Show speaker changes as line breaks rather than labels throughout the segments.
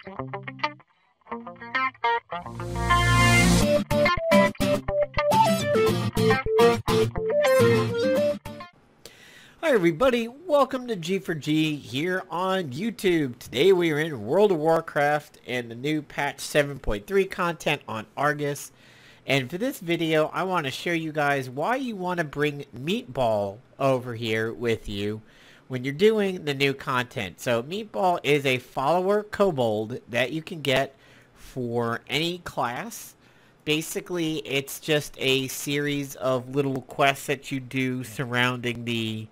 Hi everybody, welcome to G4G here on YouTube. Today we are in World of Warcraft and the new patch 7.3 content on Argus. And for this video, I want to show you guys why you want to bring Meatball over here with you when you're doing the new content. So Meatball is a follower kobold that you can get for any class. Basically, it's just a series of little quests that you do surrounding the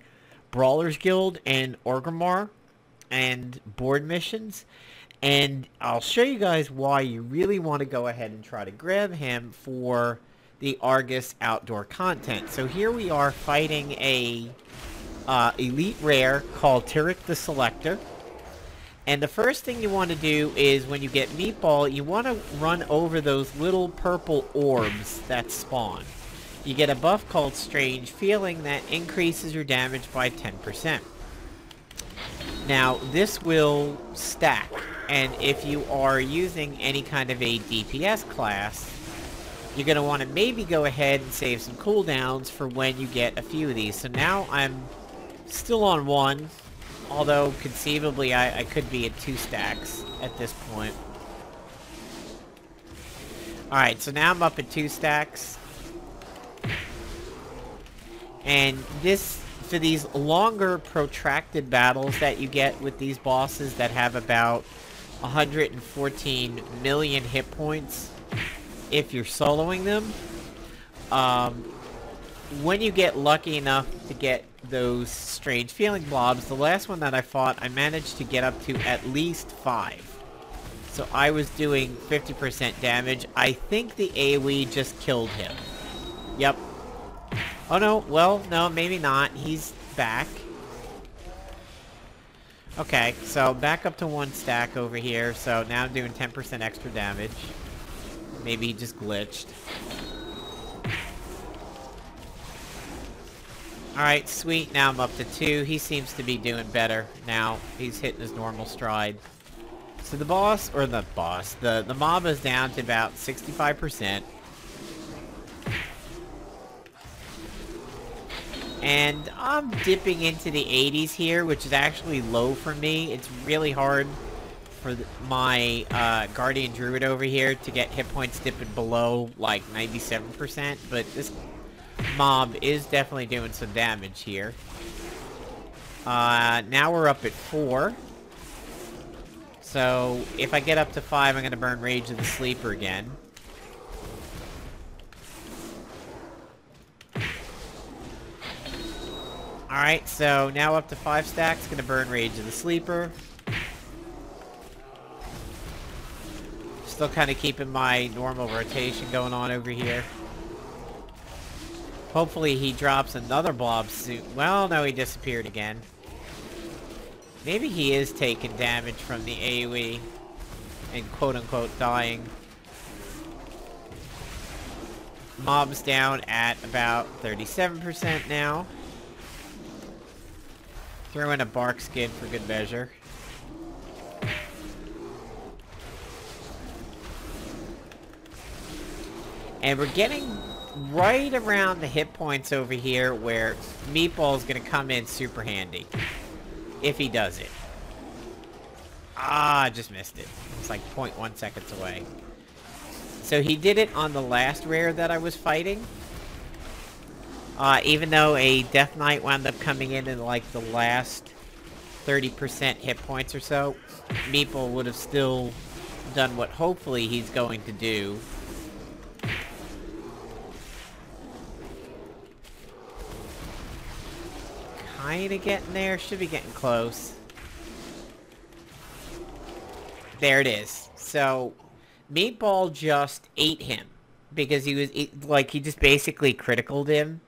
Brawlers Guild and Orgrimmar and board missions. And I'll show you guys why you really want to go ahead and try to grab him for the Argus outdoor content. So here we are fighting a elite rare called Tyrek the Selector. And the first thing you want to do is when you get Meatball, you want to run over those little purple orbs that spawn. You get a buff called Strange Feeling that increases your damage by 10%. Now, this will stack, and if you are using any kind of a DPS class, you're going to want to maybe go ahead and save some cooldowns for when you get a few of these. So now I'm still on one, although conceivably I could be at 2 stacks at this point. Alright, so now I'm up at 2 stacks. And this, for these longer protracted battles that you get with these bosses that have about 114 million hit points, if you're soloing them, when you get lucky enough to get those Strange Feeling blobs, the last one that I fought, I managed to get up to at least 5. So I was doing 50% damage. I think the AoE just killed him. Yep. Oh no, well, no, maybe not. He's back. Okay, so back up to 1 stack over here. So now I'm doing 10% extra damage. Maybe he just glitched. Alright, sweet. Now I'm up to 2. He seems to be doing better now. He's hitting his normal stride. So the boss, or the boss, the mob is down to about 65%. And I'm dipping into the 80s here, which is actually low for me. It's really hard for my Guardian Druid over here to get hit points dipping below like 97%, but this mob is definitely doing some damage here. Now we're up at 4. So if I get up to 5, I'm going to burn Rage of the Sleeper again. Alright, so now up to 5 stacks, gonna burn Rage of the Sleeper. Still kind of keeping my normal rotation going on over here. Hopefully he drops another blob soon. Well, no, he disappeared again. Maybe he is taking damage from the AoE and quote-unquote dying. Mob's down at about 37% now. Throw in a bark skin for good measure. And we're getting right around the hit points over here where Meatball is going to come in super handy. If he does it. Ah, I just missed it. It's like 0.1 seconds away. So he did it on the last rare that I was fighting. Even though a Death Knight wound up coming in like the last 30% hit points or so, Meatball would have still done what hopefully he's going to do. Kinda getting there, should be getting close. There it is. So, Meatball just ate him. Because he was, he just basically criticaled him.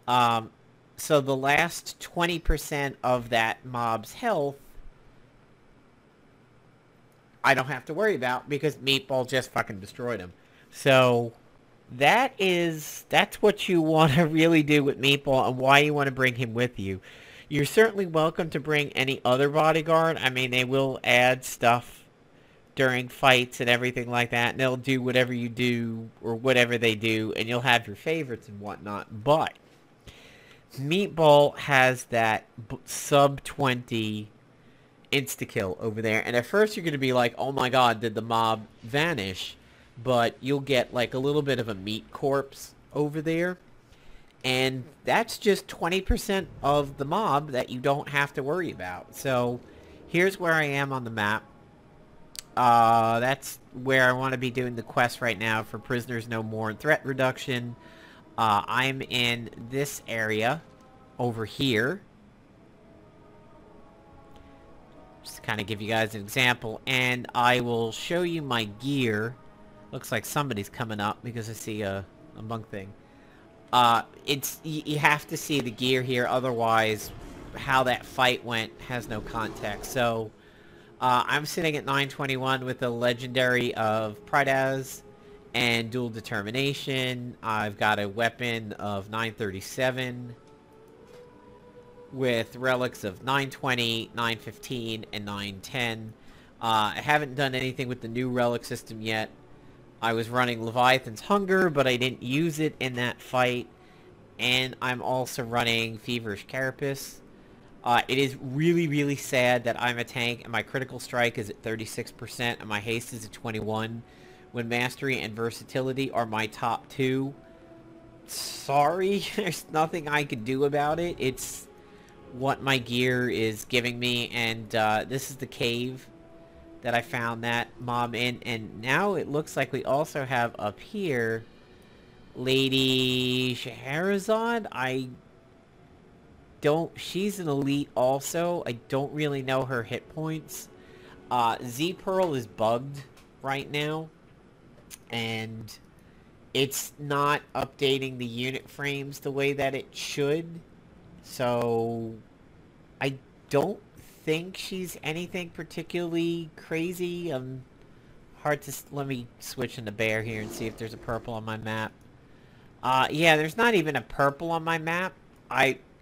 So the last 20% of that mob's health, I don't have to worry about because Meatball just fucking destroyed him. So that's what you want to really do with Meatball and why you want to bring him with you. You're certainly welcome to bring any other bodyguard. I mean, they will add stuff during fights and everything like that, and they'll do whatever you do or whatever they do, and you'll have your favorites and whatnot. But Meatball has that sub 20 insta-kill over there, and at first you're going to be like, oh my god, did the mob vanish? But you'll get like a little bit of a meat corpse over there, and that's just 20% of the mob that you don't have to worry about. So here's where I am on the map. That's where I want to be doing the quest right now for Prisoners No More and threat reduction. I'm in this area over here. Just to kind of give you guys an example, and I will show you my gear. Looks like somebody's coming up because I see a monk thing. You have to see the gear here, otherwise how that fight went has no context. So I'm sitting at 921 with the legendary of Pradaz and dual determination. I've got a weapon of 937 with relics of 920, 915, and 910. I haven't done anything with the new relic system yet. I was running Leviathan's Hunger, but I didn't use it in that fight. And I'm also running Feverish Carapace. It is really, really sad that I'm a tank and my critical strike is at 36% and my haste is at 21, when mastery and versatility are my top two. Sorry, there's nothing I can do about it. It's what my gear is giving me, and this is the cave that I found that mob in, and now it looks like we also have up here Lady Scheherazade. She's an elite also. I don't really know her hit points. Z-Pearl is bugged right now, and it's not updating the unit frames the way that it should. So I don't think she's anything particularly crazy. Hard to... Let me switch into bear here and see if there's a purple on my map. Yeah, there's not even a purple on my map.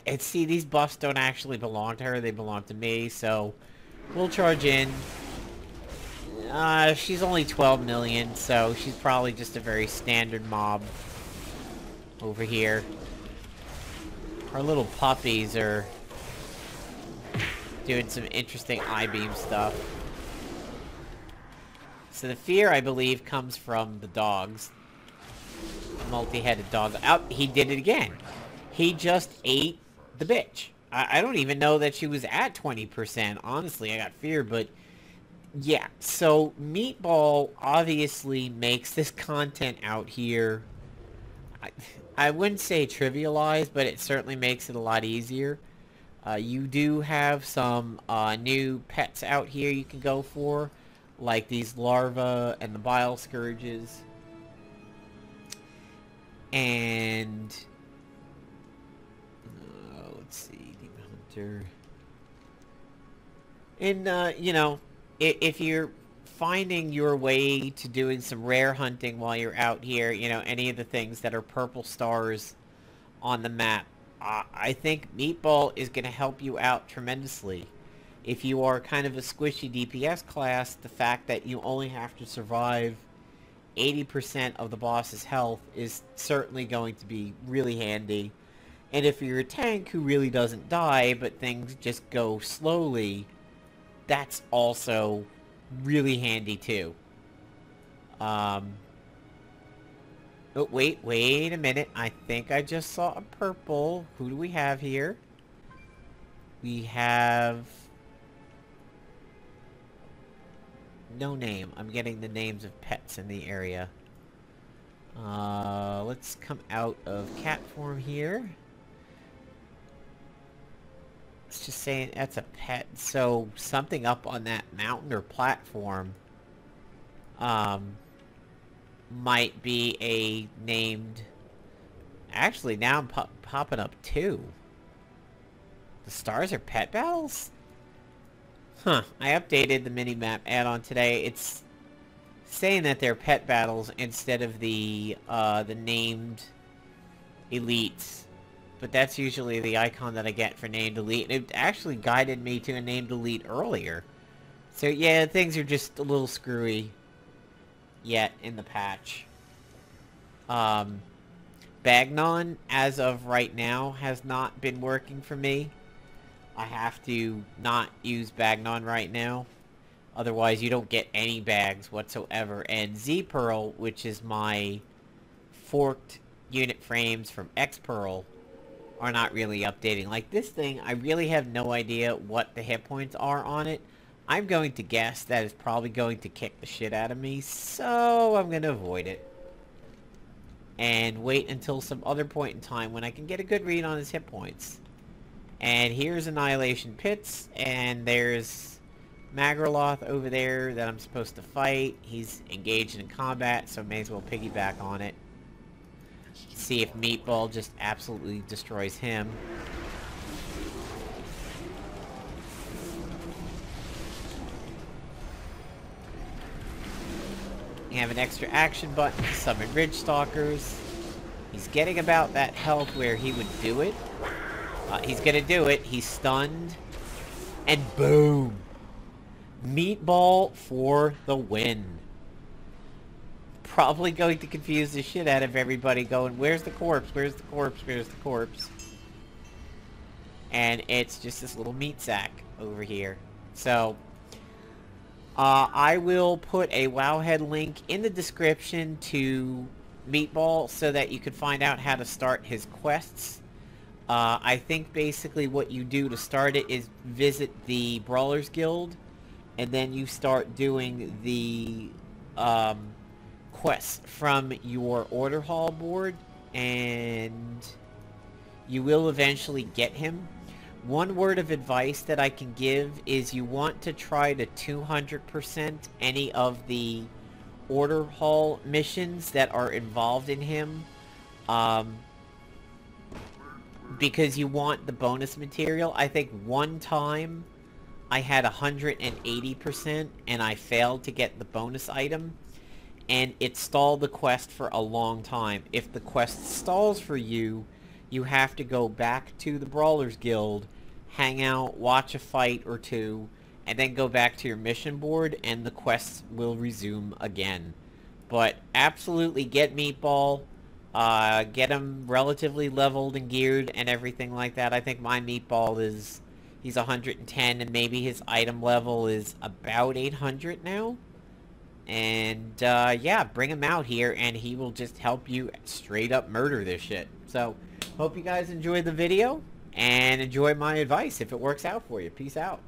And see, these buffs don't actually belong to her, they belong to me, so we'll charge in. She's only 12 million, so she's probably just a very standard mob over here. Our little puppies are doing some interesting I-beam stuff. So the fear, I believe, comes from the dogs. Multi-headed dog. Oh, he did it again. He just ate the bitch. I don't even know that she was at 20%. Honestly, I got fear, but yeah. So Meatball obviously makes this content out here, I wouldn't say trivialized, but it certainly makes it a lot easier. You do have some new pets out here you can go for, like these larvae and the bile scourges. And let's see, Demon Hunter. And you know, if you're finding your way to doing some rare hunting while you're out here, you know, any of the things that are purple stars on the map, I think Meatball is going to help you out tremendously. If you are kind of a squishy DPS class, the fact that you only have to survive 80% of the boss's health is certainly going to be really handy. And if you're a tank who really doesn't die, but things just go slowly, that's also really handy too. Oh, wait a minute. I think I just saw a purple. Who do we have here? We have... no name. I'm getting the names of pets in the area. Let's come out of cat form here. Let's just say that's a pet. So something up on that mountain or platform might be a named... Actually, now I'm popping up two. The stars are pet battles? Huh, I updated the minimap add-on today. It's saying that they're pet battles instead of the named elites. But that's usually the icon that I get for named elite. And it actually guided me to a named elite earlier. So yeah, things are just a little screwy yet in the patch. Bagnon, as of right now, has not been working for me. I have to not use Bagnon right now. Otherwise, you don't get any bags whatsoever. And Z-Pearl, which is my forked unit frames from X-Pearl, are not really updating. Like this thing, I really have no idea what the hit points are on it. I'm going to guess that it's probably going to kick the shit out of me, so I'm going to avoid it. And wait until some other point in time when I can get a good read on his hit points. And here's Annihilation Pits, and there's Magraloth over there that I'm supposed to fight. He's engaged in combat, so may as well piggyback on it. See if Meatball just absolutely destroys him. You have an extra action button to summon Ridge Stalkers. He's getting about that health where he would do it. He's gonna do it. He's stunned. And boom! Meatball for the win. Probably going to confuse the shit out of everybody going, where's the corpse? Where's the corpse? Where's the corpse? And it's just this little meat sack over here. So, I will put a Wowhead link in the description to Meatball so that you can find out how to start his quests. I think basically what you do to start it is visit the Brawlers Guild, and then you start doing the quests from your order hall board, and you will eventually get him. One word of advice that I can give is you want to try to 200% any of the order hall missions that are involved in him, because you want the bonus material. I think one time I had 180% and I failed to get the bonus item, and it stalled the quest for a long time. If the quest stalls for you, you have to go back to the Brawlers Guild, hang out, watch a fight or two, and then go back to your mission board, and the quests will resume again. But absolutely get Meatball, get him relatively leveled and geared and everything like that. I think my Meatball is, he's 110, and maybe his item level is about 800 now. And, yeah, bring him out here, and he will just help you straight up murder this shit. So, hope you guys enjoyed the video, and enjoy my advice if it works out for you. Peace out.